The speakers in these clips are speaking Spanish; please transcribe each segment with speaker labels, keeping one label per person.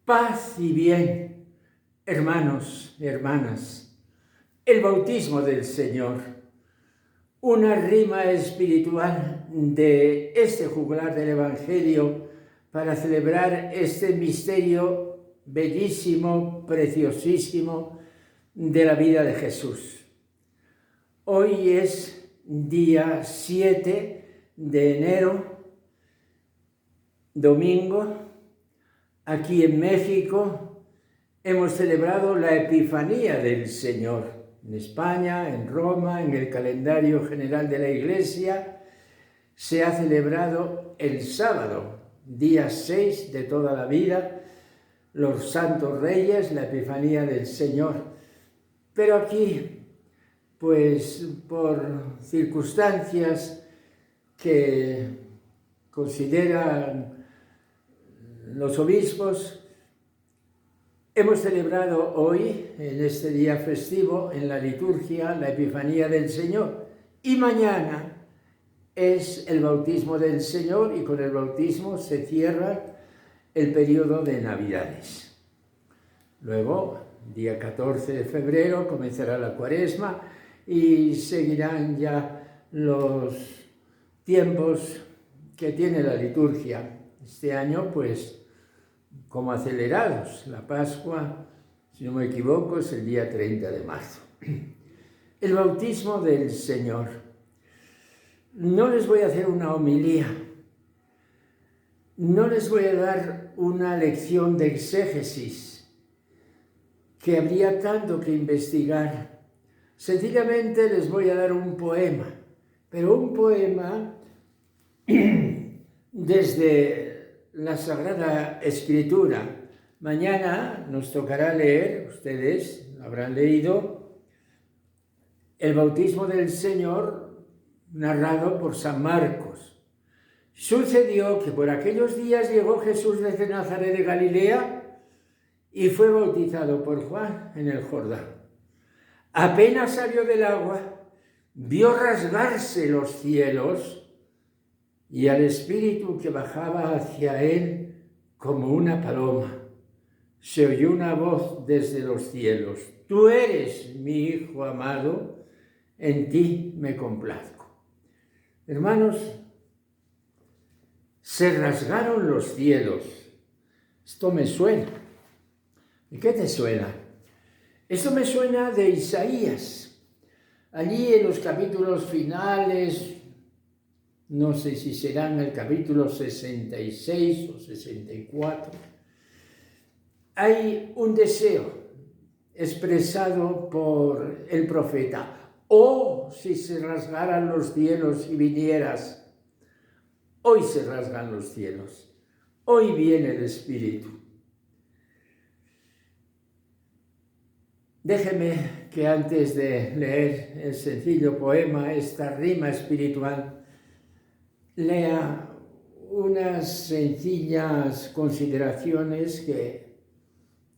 Speaker 1: Paz y bien, hermanos y hermanas. El bautismo del Señor, una rima espiritual de este juglar del Evangelio para celebrar este misterio bellísimo, preciosísimo de la vida de Jesús. Hoy es día 7 de enero, domingo. Aquí en México hemos celebrado la Epifanía del Señor. En España, en Roma, en el calendario general de la Iglesia, se ha celebrado el sábado, día 6 de toda la vida, los Santos Reyes, la Epifanía del Señor. Pero aquí, pues por circunstancias que consideran los obispos, hemos celebrado hoy, en este día festivo, en la liturgia, la Epifanía del Señor. Y mañana es el bautismo del Señor y con el bautismo se cierra el periodo de Navidades. Luego, día 14 de febrero, comenzará la Cuaresma y seguirán ya los tiempos que tiene la liturgia. Este año, pues, como acelerados. La Pascua, si no me equivoco, es el día 30 de marzo. El bautismo del Señor. No les voy a hacer una homilía. No les voy a dar una lección de exégesis, que habría tanto que investigar. Sencillamente les voy a dar un poema, pero un poema desde la Sagrada Escritura. Mañana nos tocará leer, ustedes habrán leído, el bautismo del Señor narrado por San Marcos. Sucedió que por aquellos días llegó Jesús desde Nazaret de Galilea y fue bautizado por Juan en el Jordán. Apenas salió del agua, vio rasgarse los cielos y al Espíritu que bajaba hacia él como una paloma. Se oyó una voz desde los cielos: «Tú eres mi Hijo amado, en ti me complazco». Hermanos, se rasgaron los cielos. Esto me suena. ¿De qué te suena? Esto me suena de Isaías. Allí en los capítulos finales, no sé si serán el capítulo 66 o 64, hay un deseo expresado por el profeta: «Oh, si se rasgaran los cielos y vinieras». Hoy se rasgan los cielos, hoy viene el Espíritu. Déjeme que antes de leer el sencillo poema, esta rima espiritual, lea unas sencillas consideraciones que,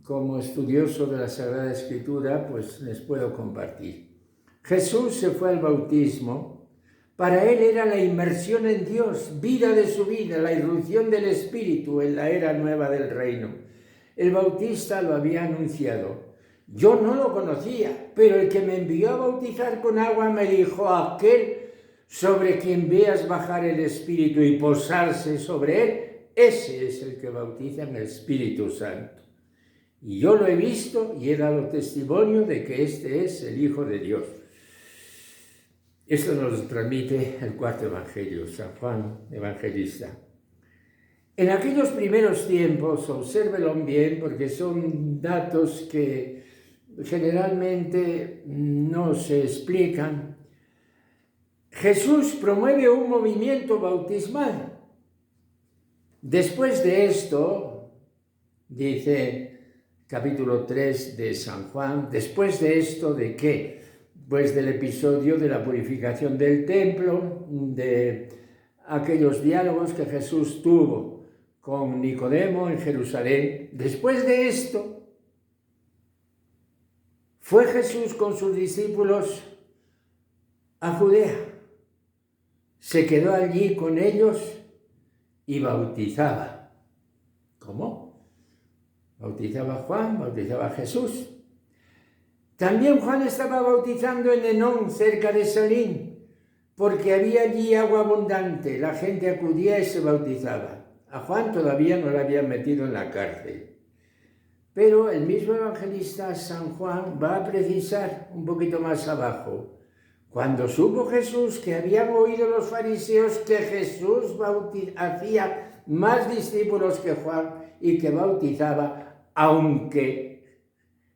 Speaker 1: como estudioso de la Sagrada Escritura, pues les puedo compartir. Jesús se fue al bautismo. Para él era la inmersión en Dios, vida de su vida, la irrupción del Espíritu en la era nueva del reino. El Bautista lo había anunciado. Yo no lo conocía, pero el que me envió a bautizar con agua me dijo: aquel sobre quien veas bajar el Espíritu y posarse sobre él, ese es el que bautiza en el Espíritu Santo. Y yo lo he visto y he dado testimonio de que este es el Hijo de Dios. Esto nos transmite el cuarto Evangelio, San Juan Evangelista. En aquellos primeros tiempos, obsérvelo bien porque son datos que generalmente no se explican, Jesús promueve un movimiento bautismal. Después de esto, dice capítulo 3 de San Juan, después de esto, ¿de qué? Pues del episodio de la purificación del templo, de aquellos diálogos que Jesús tuvo con Nicodemo en Jerusalén. Después de esto, fue Jesús con sus discípulos a Judea. Se quedó allí con ellos y bautizaba. ¿Cómo? Bautizaba a Juan, bautizaba a Jesús. También Juan estaba bautizando en Enón, cerca de Salim, porque había allí agua abundante. La gente acudía y se bautizaba. A Juan todavía no lo habían metido en la cárcel. Pero el mismo evangelista San Juan va a precisar un poquito más abajo. Cuando supo Jesús que habían oído los fariseos que Jesús hacía más discípulos que Juan y que bautizaba, aunque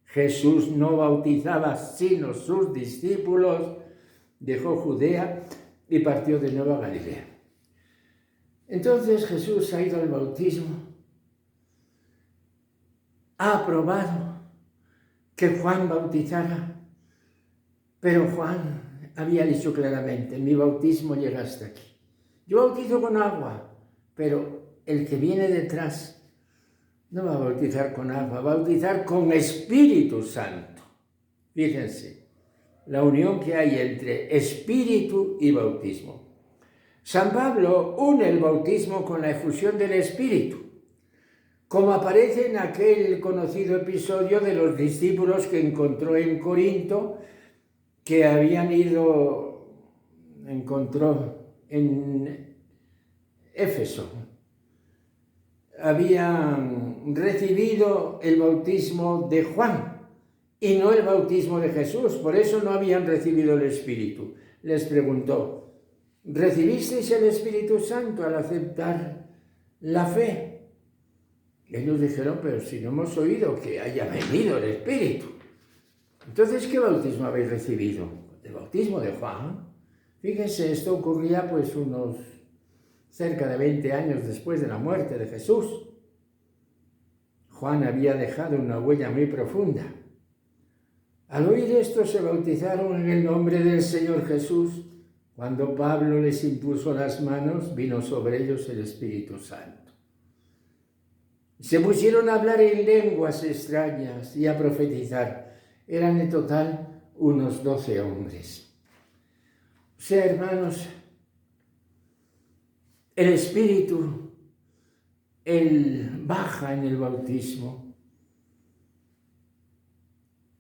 Speaker 1: Jesús no bautizaba sino sus discípulos, dejó Judea y partió de nuevo a Galilea. Entonces Jesús ha ido al bautismo, ha aprobado que Juan bautizara, pero Juan había dicho claramente: mi bautismo llega hasta aquí. Yo bautizo con agua, pero el que viene detrás no va a bautizar con agua, va a bautizar con Espíritu Santo. Fíjense la unión que hay entre espíritu y bautismo. San Pablo une el bautismo con la efusión del Espíritu, como aparece en aquel conocido episodio de los discípulos que encontró en Corinto, que encontró en Éfeso. Habían recibido el bautismo de Juan y no el bautismo de Jesús, por eso no habían recibido el Espíritu. Les preguntó: ¿recibisteis el Espíritu Santo al aceptar la fe? Ellos dijeron: pero si no hemos oído que haya venido el Espíritu. Entonces, ¿qué bautismo habéis recibido? El bautismo de Juan. Fíjense, esto ocurría pues unos cerca de 20 años después de la muerte de Jesús. Juan había dejado una huella muy profunda. Al oír esto se bautizaron en el nombre del Señor Jesús. Cuando Pablo les impuso las manos, vino sobre ellos el Espíritu Santo. Se pusieron a hablar en lenguas extrañas y a profetizar. Eran en total unos 12 hombres. O sea, hermanos, el Espíritu, Él baja en el bautismo.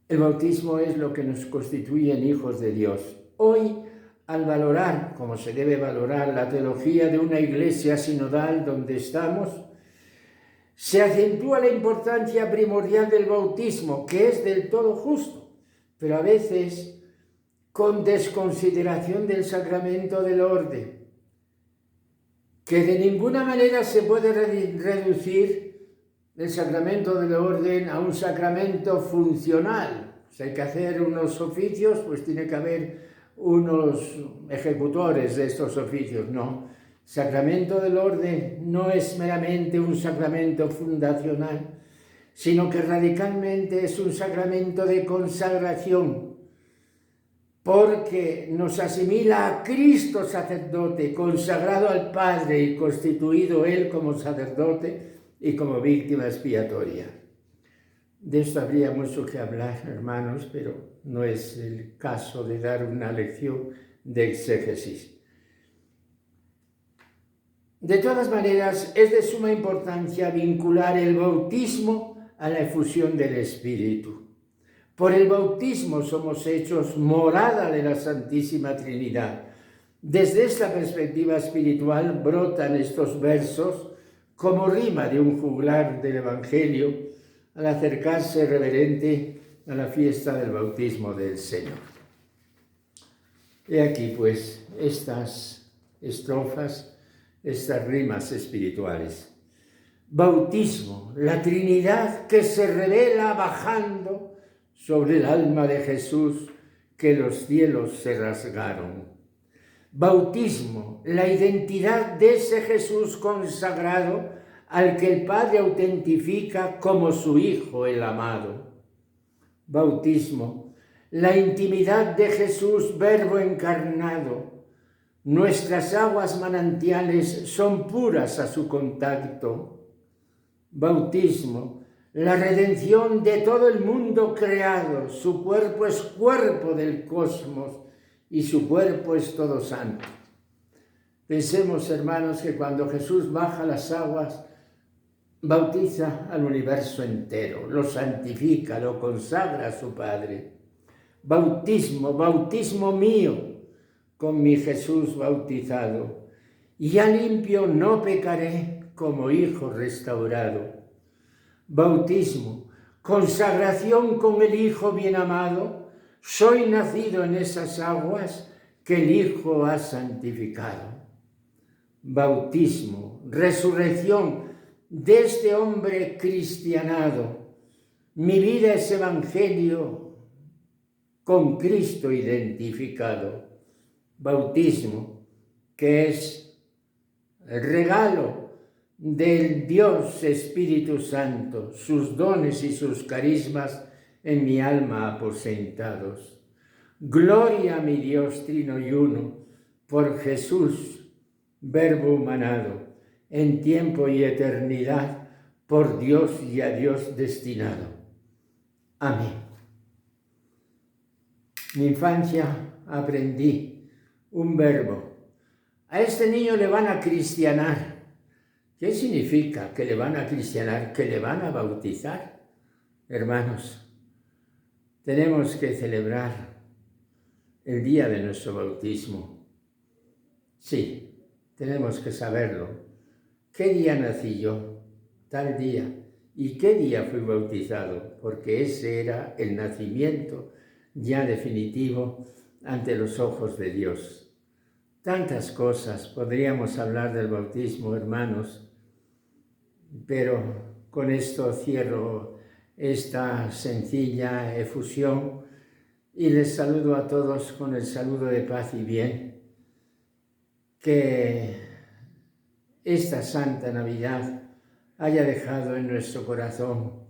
Speaker 1: El bautismo es lo que nos constituye en hijos de Dios. Hoy, al valorar, como se debe valorar, la teología de una iglesia sinodal donde estamos, se acentúa la importancia primordial del bautismo, que es del todo justo, pero a veces con desconsideración del sacramento del orden, que de ninguna manera se puede reducir el sacramento del orden a un sacramento funcional. Si hay que hacer unos oficios, pues tiene que haber unos ejecutores de estos oficios. No, sacramento del orden no es meramente un sacramento fundacional, sino que radicalmente es un sacramento de consagración, porque nos asimila a Cristo sacerdote, consagrado al Padre y constituido Él como sacerdote y como víctima expiatoria. De esto habría mucho que hablar, hermanos, pero no es el caso de dar una lección de exégesis. De todas maneras, es de suma importancia vincular el bautismo a la efusión del Espíritu. Por el bautismo somos hechos morada de la Santísima Trinidad. Desde esta perspectiva espiritual brotan estos versos como rima de un juglar del Evangelio al acercarse reverente a la fiesta del bautismo del Señor. He aquí pues estas estrofas, estas rimas espirituales. Bautismo, la Trinidad que se revela bajando sobre el alma de Jesús, que los cielos se rasgaron. Bautismo, la identidad de ese Jesús consagrado al que el Padre autentifica como su Hijo el amado. Bautismo, la intimidad de Jesús, Verbo encarnado. Nuestras aguas manantiales son puras a su contacto. Bautismo, la redención de todo el mundo creado. Su cuerpo es cuerpo del cosmos y su cuerpo es todo santo. Pensemos, hermanos, que cuando Jesús baja las aguas, bautiza al universo entero, lo santifica, lo consagra a su Padre. Bautismo, bautismo mío, con mi Jesús bautizado. Ya limpio no pecaré como hijo restaurado. Bautismo, consagración con el Hijo bien amado. Soy nacido en esas aguas que el Hijo ha santificado. Bautismo, resurrección de este hombre cristianado. Mi vida es evangelio con Cristo identificado. Bautismo, que es el regalo del Dios Espíritu Santo, sus dones y sus carismas en mi alma aposentados. Gloria a mi Dios trino y uno, por Jesús, Verbo humanado, en tiempo y eternidad, por Dios y a Dios destinado. Amén. En mi infancia aprendí un verbo. A este niño le van a cristianar. ¿Qué significa que le van a cristianar? Que le van a bautizar. Hermanos, tenemos que celebrar el día de nuestro bautismo. Sí, tenemos que saberlo. ¿Qué día nací yo? Tal día. ¿Y qué día fui bautizado? Porque ese era el nacimiento ya definitivo ante los ojos de Dios. Tantas cosas podríamos hablar del bautismo, hermanos, pero con esto cierro esta sencilla efusión y les saludo a todos con el saludo de paz y bien. Que esta Santa Navidad haya dejado en nuestro corazón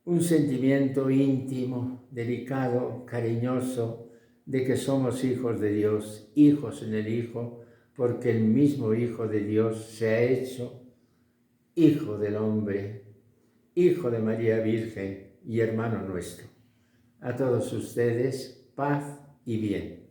Speaker 1: un sentimiento íntimo, delicado, cariñoso, de que somos hijos de Dios, hijos en el Hijo, porque el mismo Hijo de Dios se ha hecho Hijo del hombre, Hijo de María Virgen y hermano nuestro. A todos ustedes, paz y bien.